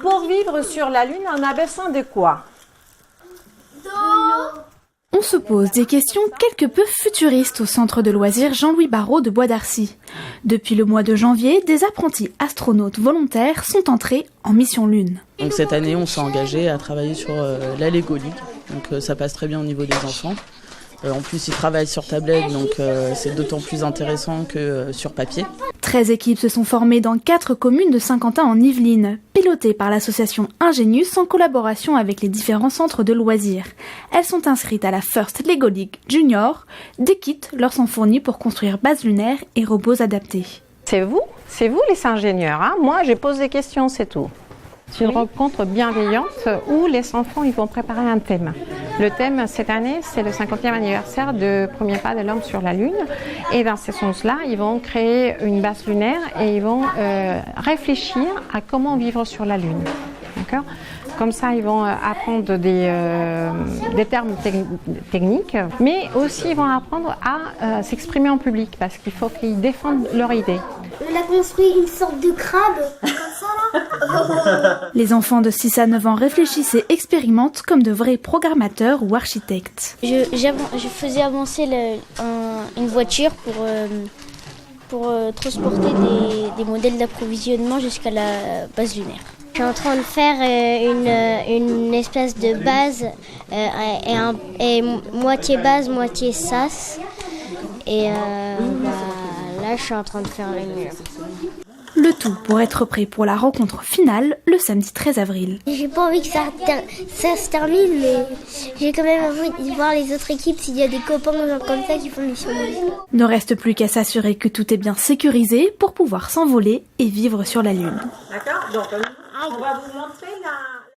Pour vivre sur la Lune, on a besoin de quoi? On se pose des questions quelque peu futuristes au centre de loisirs Jean-Louis Barrault de Bois d'Arcy. Depuis le mois de janvier, des apprentis astronautes volontaires sont entrés en mission Lune. Donc cette année, on s'est engagé à travailler sur la Lego League. Donc ça passe très bien au niveau des enfants. En plus, ils travaillent sur tablette, donc c'est d'autant plus intéressant que sur papier. 13 équipes se sont formées dans 4 communes de Saint-Quentin en Yvelines, pilotées par l'association Ingenius en collaboration avec les différents centres de loisirs. Elles sont inscrites à la First Lego League Junior. Des kits leur sont fournis pour construire bases lunaires et robots adaptés. C'est vous les ingénieurs, hein? Moi, je pose des questions, c'est tout. C'est une rencontre bienveillante où les enfants ils vont préparer un thème. Le thème cette année, c'est le 50e anniversaire du premier pas de l'homme sur la Lune. Et dans ce sens-là, ils vont créer une base lunaire et ils vont réfléchir à comment vivre sur la Lune. D'accord ? Comme ça, ils vont apprendre des termes techniques, mais aussi ils vont apprendre à s'exprimer en public parce qu'il faut qu'ils défendent leur idée. Elle a construit une sorte de crabe, comme ça là. Les enfants de 6 à 9 ans réfléchissent et expérimentent comme de vrais programmateurs ou architectes. Je faisais avancer une voiture pour transporter des modèles d'approvisionnement jusqu'à la base lunaire. Je suis en train de faire une espèce de base et moitié base, moitié sas. Et là, je suis en train de faire les murs. Le tout pour être prêt pour la rencontre finale le samedi 13 avril. J'ai pas envie que ça se termine, mais j'ai quand même envie de voir les autres équipes s'il y a des copains comme ça qui font des missions. Ne reste plus qu'à s'assurer que tout est bien sécurisé pour pouvoir s'envoler et vivre sur la Lune. D'accord? Donc, on va vous montrer la...